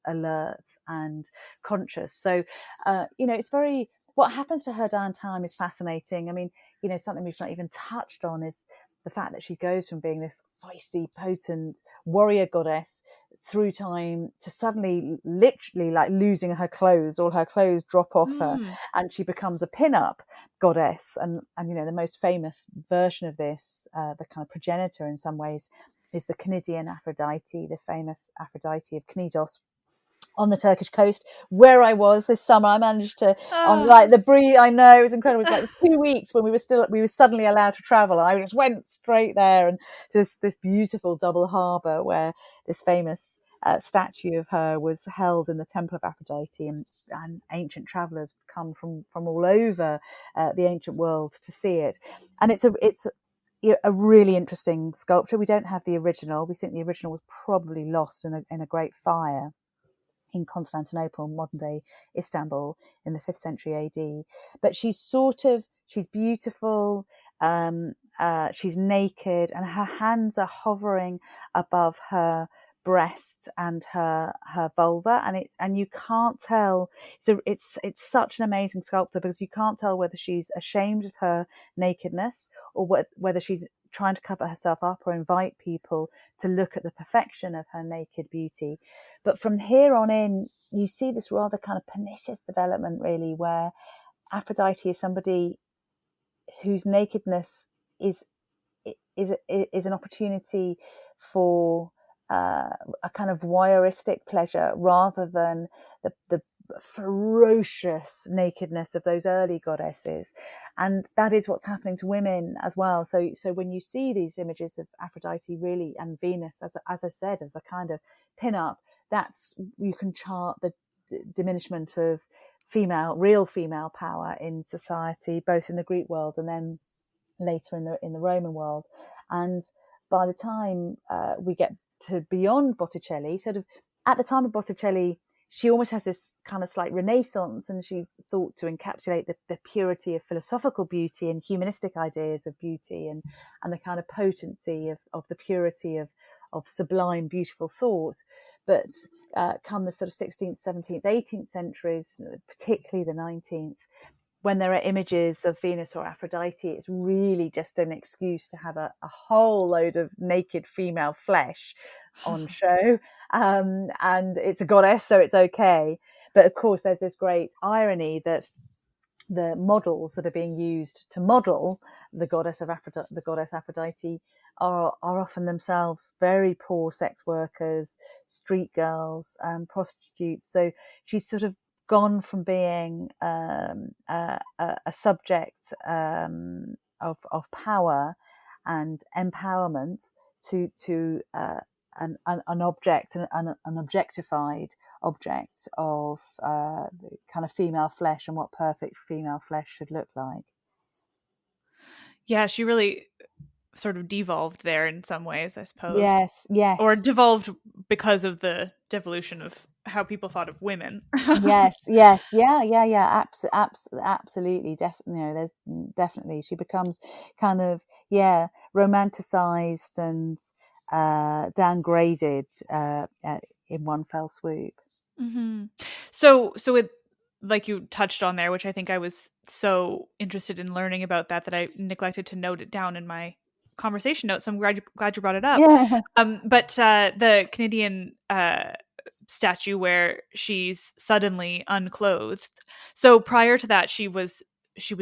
alert and conscious. So it's very, what happens to her down time is fascinating. I mean, something we've not even touched on is the fact that she goes from being this feisty, potent warrior goddess through time to suddenly literally like losing her clothes. All her clothes drop off her, and she becomes a pin-up goddess. And the most famous version of this, the kind of progenitor in some ways, is the Cnidian Aphrodite, the famous Aphrodite of Cnidos, on the Turkish coast, where I was this summer. I managed to, on like the breeze. I know, it was incredible. It was like 2 weeks when we were suddenly allowed to travel. I just went straight there, and to this beautiful double harbour where this famous statue of her was held in the Temple of Aphrodite, and ancient travellers come from all over the ancient world to see it. And it's a really interesting sculpture. We don't have the original. We think the original was probably lost in a great fire in Constantinople, modern day Istanbul, in the 5th century AD. But she's beautiful, she's naked, and her hands are hovering above her breast and her vulva, and you can't tell. It's such an amazing sculpture, because you can't tell whether she's ashamed of her nakedness, or whether she's trying to cover herself up or invite people to look at the perfection of her naked beauty. But from here on in, you see this rather kind of pernicious development, really, where Aphrodite is somebody whose nakedness is an opportunity for a kind of voyeuristic pleasure, rather than the ferocious nakedness of those early goddesses. and that is what's happening to women as well. So when you see these images of Aphrodite really and Venus, as I said, as a kind of pin-up, that's, you can chart the diminishment of real female power in society, both in the Greek world and then later in the Roman world. And by the time we get to beyond Botticelli, sort of at the time of Botticelli, she almost has this kind of slight renaissance, and she's thought to encapsulate the purity of philosophical beauty and humanistic ideas of beauty, and the kind of potency of the purity of sublime, beautiful thought. But come the sort of 16th, 17th, 18th centuries, particularly the 19th, when there are images of Venus or Aphrodite, it's really just an excuse to have a whole load of naked female flesh on show. And it's a goddess, so it's okay. But of course, there's this great irony that the models that are being used to model the goddess Aphrodite are often themselves very poor sex workers, street girls, prostitutes. So she's sort of gone from being a subject of power and empowerment to an object, an objectified object of kind of female flesh, and what perfect female flesh should look like. Yeah, she really sort of devolved there in some ways, I suppose. Yes. Or devolved because of the devolution of how people thought of women. yes. Yeah. Absolutely. Definitely. There's definitely, she becomes kind of, romanticized and downgraded in one fell swoop. Mm-hmm. So it, like you touched on there, which I think I was so interested in learning about that I neglected to note it down in my conversation notes. So I'm glad you brought it up. Yeah. But the Canadian statue where she's suddenly unclothed. So prior to that, she was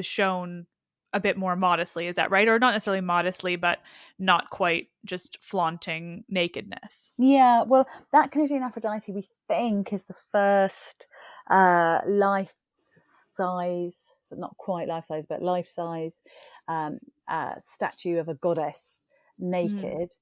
shown a bit more modestly. Is that right? Or not necessarily modestly, but not quite just flaunting nakedness. Yeah. Well, that Canadian Aphrodite, we think, is the first life size, so not quite life size, but life size statue of a goddess naked.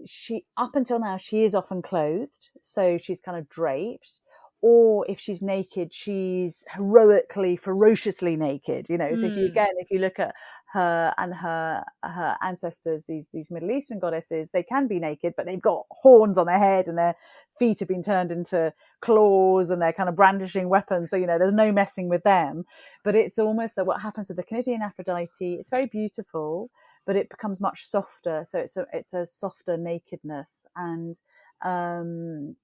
She, up until now, she is often clothed, so she's kind of draped, or if she's naked, she's heroically, ferociously naked. So if you look at her and her ancestors, these Middle Eastern goddesses, they can be naked, but they've got horns on their head and their feet have been turned into claws and they're kind of brandishing weapons. So, there's no messing with them. But it's almost that what happens with the Canadian Aphrodite, it's very beautiful, but it becomes much softer. So it's a softer nakedness. And then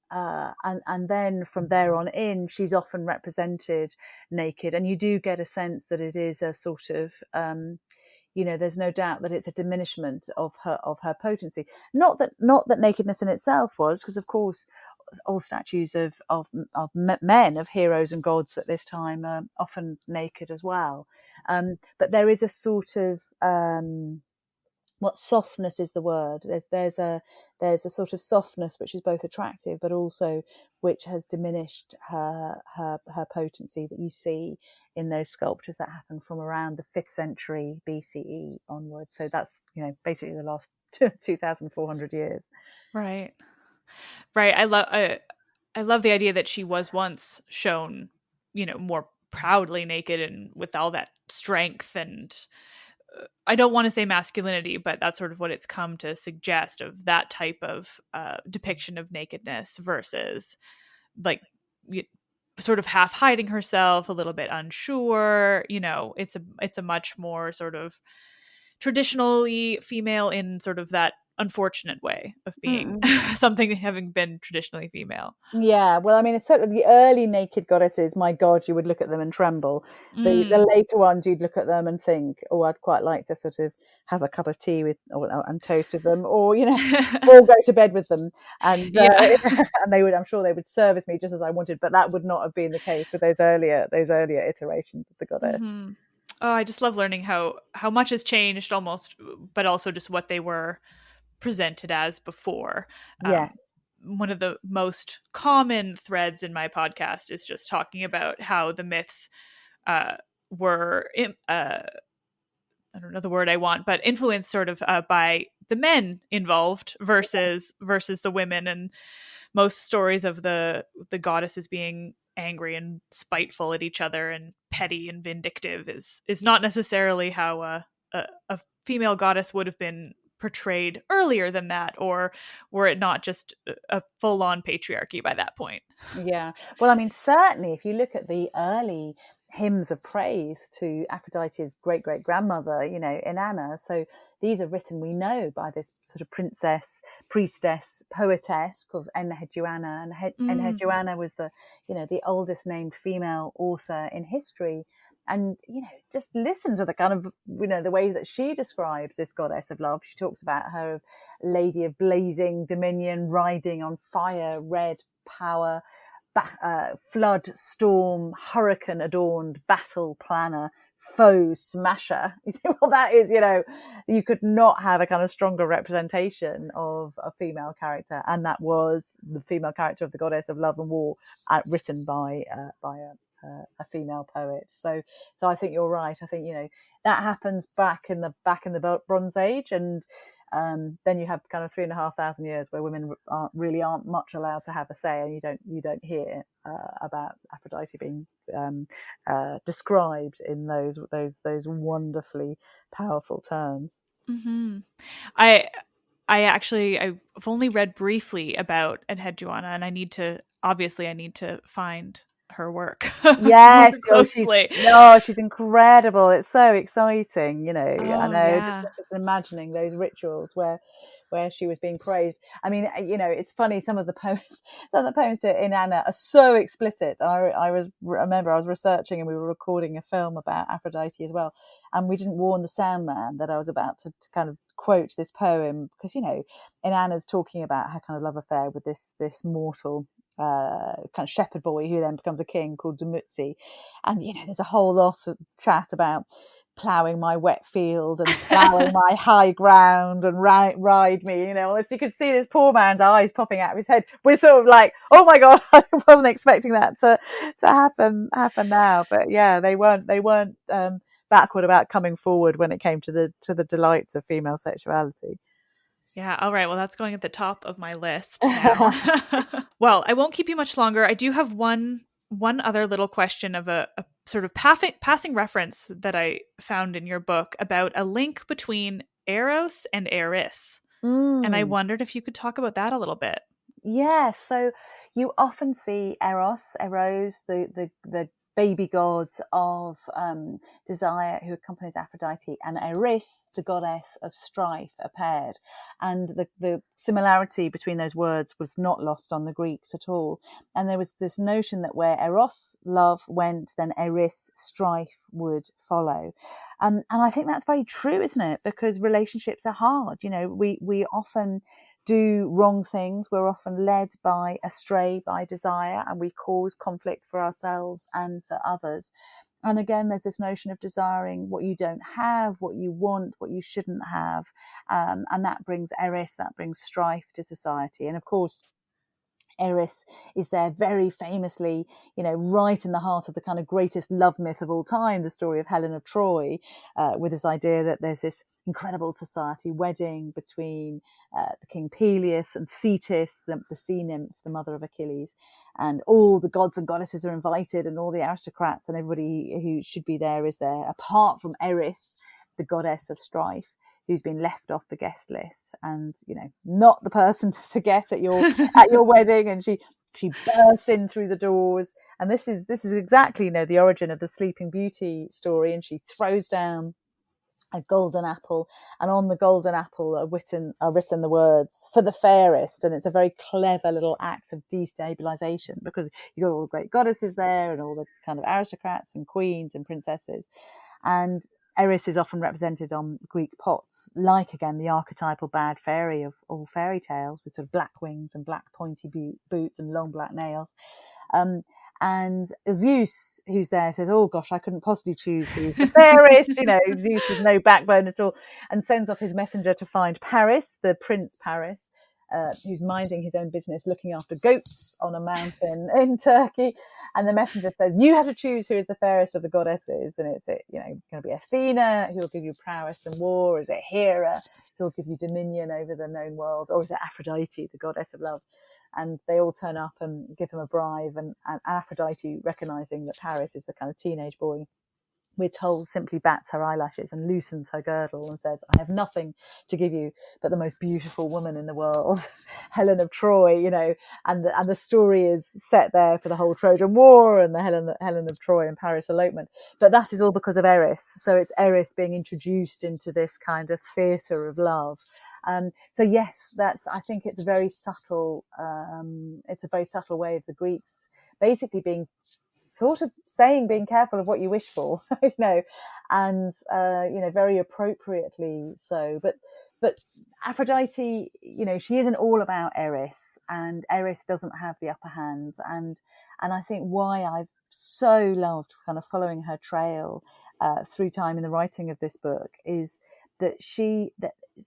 from there on in, she's often represented naked. And you do get a sense that it is a sort of, there's no doubt that it's a diminishment of her potency. Not that nakedness in itself was, because of course all statues of men, of heroes and gods at this time, are often naked as well. But there is a sort of what softness is the word. There's a sort of softness which is both attractive, but also which has diminished her potency, that you see in those sculptures that happen from around the 5th century BCE onwards. So that's basically the last 2,400 years. Right. I love the idea that she was once shown, more proudly naked and with all that strength, and I don't want to say masculinity, but that's sort of what it's come to suggest, of that type of depiction of nakedness versus like sort of half hiding herself, a little bit unsure. It's a much more sort of traditionally female in sort of that unfortunate way of being something having been traditionally female. Yeah, well, I mean, it's certainly the early naked goddesses, my God, you would look at them and tremble. The later ones, you'd look at them and think, oh, I'd quite like to sort of have a cup of tea and toast with them, or or go to bed with them, and and I'm sure they would service me just as I wanted. But that would not have been the case with those earlier iterations of the goddess. Mm-hmm. Oh, I just love learning how much has changed, almost, but also just what they were presented as before. Yes. One of the most common threads in my podcast is just talking about how the myths were I don't know the word I want, but influenced sort of by the men involved versus the women. And most stories of the goddesses being angry and spiteful at each other and petty and vindictive is not necessarily how a female goddess would have been portrayed earlier than that, or were it not just a full-on patriarchy by that point. Yeah. Well, I mean, certainly if you look at the early hymns of praise to Aphrodite's great-great-grandmother, you know, Inanna. So these are written, we know, by this sort of princess, priestess, poetess called Enheduanna. And Enheduanna was the, you know, the oldest named female author in history. And, you know, just listen to the kind of, you know, the way that she describes this goddess of love. She talks about her lady of blazing dominion, riding on fire, red power, flood, storm, hurricane adorned, battle planner, foe smasher. Well, that is, you know, you could not have a kind of stronger representation of a female character, and that was the female character of the goddess of love and war, written by a female poet. So I think you're right. I think, you know, that happens back in the Bronze Age, and then you have kind of 3,500 years where women aren't much allowed to have a say, and you don't hear about Aphrodite being described in those wonderfully powerful terms. Mm-hmm. I've only read briefly about Enheduanna, and I need to find her work. Yes, she's incredible. It's so exciting, you know. I know, just imagining those rituals where she was being praised. I mean, you know, it's funny, some of the poems to Inanna are so explicit. I remember I was researching and we were recording a film about Aphrodite as well, and we didn't warn the sound man that I was about to kind of quote this poem, because, you know, Inanna's talking about her kind of love affair with this mortal kind of shepherd boy who then becomes a king called Dumuzi. And, you know, there's a whole lot of chat about ploughing my wet field and ploughing my high ground and ride me, you know. So you could see this poor man's eyes popping out of his head. We're sort of like, oh my god, I wasn't expecting that to happen now. But yeah, they weren't backward about coming forward when it came to the delights of female sexuality. Yeah, all right. Well, that's going at the top of my list now. Well, I won't keep you much longer. I do have one other little question of a sort of passing reference that I found in your book about a link between Eros and Eris. And I wondered if you could talk about that a little bit. Yes, so you often see Eros, the baby god of desire who accompanies Aphrodite, and Eris, the goddess of strife, are paired. And the similarity between those words was not lost on the Greeks at all. And there was this notion that where Eros, love, went, then Eris, strife, would follow. And I think that's very true, isn't it? Because relationships are hard. You know, we often do wrong things. We're often led astray by desire, and we cause conflict for ourselves and for others. And again, there's this notion of desiring what you don't have, what you want, what you shouldn't have. And that brings Eris, that brings strife to society. And of course, Eris is there very famously, you know, right in the heart of the kind of greatest love myth of all time, the story of Helen of Troy, with this idea that there's this incredible society wedding between the king Peleus and Thetis, the sea nymph, the mother of Achilles, and all the gods and goddesses are invited, and all the aristocrats and everybody who should be there is there, apart from Eris, the goddess of strife, who's been left off the guest list, and, you know, not the person to forget at your wedding. And she bursts in through the doors, and this is exactly, you know, the origin of the Sleeping Beauty story. And she throws down a golden apple, and on the golden apple are written the words "for the fairest," and it's a very clever little act of destabilization, because you've got all the great goddesses there and all the kind of aristocrats and queens and princesses. And Eris is often represented on Greek pots, like, again, the archetypal bad fairy of all fairy tales, with sort of black wings and black pointy boots and long black nails. And Zeus, who's there, says, oh gosh, I couldn't possibly choose who's the fairest, you know, Zeus with no backbone at all, and sends off his messenger to find Paris, the Prince Paris, who's minding his own business, looking after goats on a mountain in Turkey. And the messenger says, you have to choose who is the fairest of the goddesses. And it's, going to be Athena, who will give you prowess and war? Or is it Hera, who will give you dominion over the known world? Or is it Aphrodite, the goddess of love? And they all turn up and give him a bribe. And Aphrodite, recognizing that Paris is the kind of teenage boy, we're told, simply bats her eyelashes and loosens her girdle and says, I have nothing to give you but the most beautiful woman in the world, Helen of Troy, and the story is set there for the whole Trojan War and the Helen of Troy and Paris elopement. But that is all because of Eris. So it's Eris being introduced into this kind of theatre of love. So yes, I think it's a very subtle way of the Greeks basically being sort of saying, being careful of what you wish for, and very appropriately so. But Aphrodite, she isn't all about Eris, and Eris doesn't have the upper hand. And I think why I've so loved kind of following her trail through time in the writing of this book is that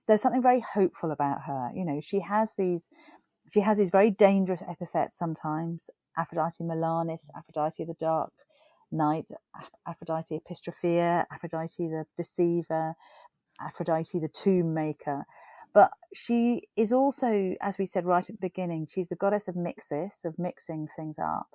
there's something very hopeful about her. She has these very dangerous epithets sometimes. Aphrodite Melanis, Aphrodite the Dark Night, Aphrodite Epistrophia, Aphrodite the Deceiver, Aphrodite the Tomb Maker. But she is also, as we said right at the beginning, she's the goddess of mixis, of mixing things up.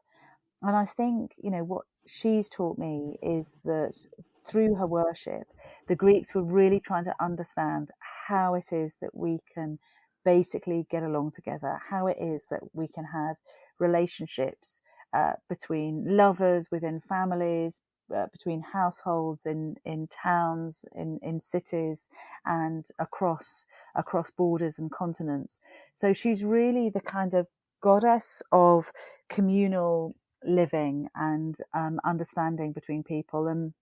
And I think, what she's taught me is that through her worship, the Greeks were really trying to understand how it is that we can basically get along together, how it is that we can have relationships between lovers, within families, between households, in towns, in cities, and across borders and continents. So she's really the kind of goddess of communal living and understanding between people. And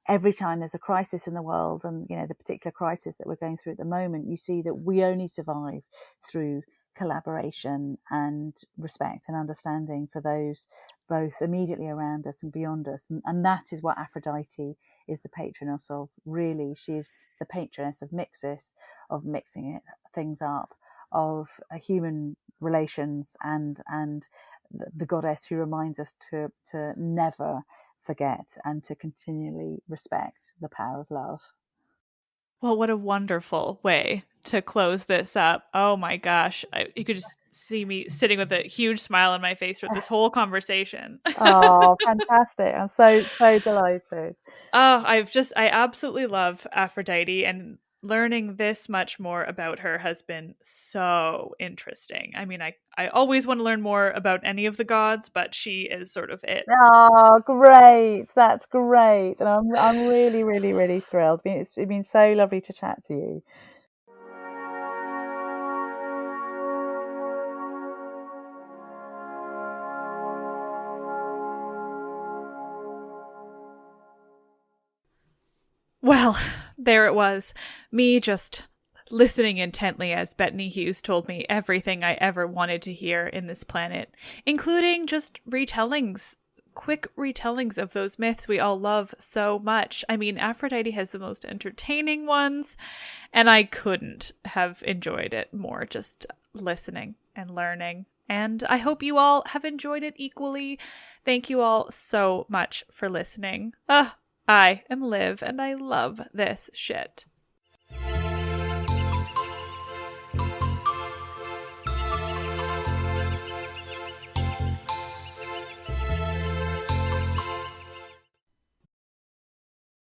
every time there's a crisis in the world, and the particular crisis that we're going through at the moment, you see that we only survive through collaboration and respect and understanding for those both immediately around us and beyond us. And that is what Aphrodite is the patroness of, really. She is the patroness of mixis, of mixing things up, of human relations, and the goddess who reminds us to never forget and to continually respect the power of love. Well, what a wonderful way to close this up. Oh my gosh. You could just see me sitting with a huge smile on my face for this whole conversation. Oh, fantastic. I'm so delighted. Oh, I absolutely love Aphrodite, and learning this much more about her has been so interesting. I mean, I always want to learn more about any of the gods, but she is sort of it. Oh, great. That's great. And I'm really, really, really thrilled. It's been so lovely to chat to you. Well, there it was. Me just listening intently as Bettany Hughes told me everything I ever wanted to hear in this planet, including just quick retellings of those myths we all love so much. I mean, Aphrodite has the most entertaining ones, and I couldn't have enjoyed it more just listening and learning. And I hope you all have enjoyed it equally. Thank you all so much for listening. I am Liv, and I love this shit.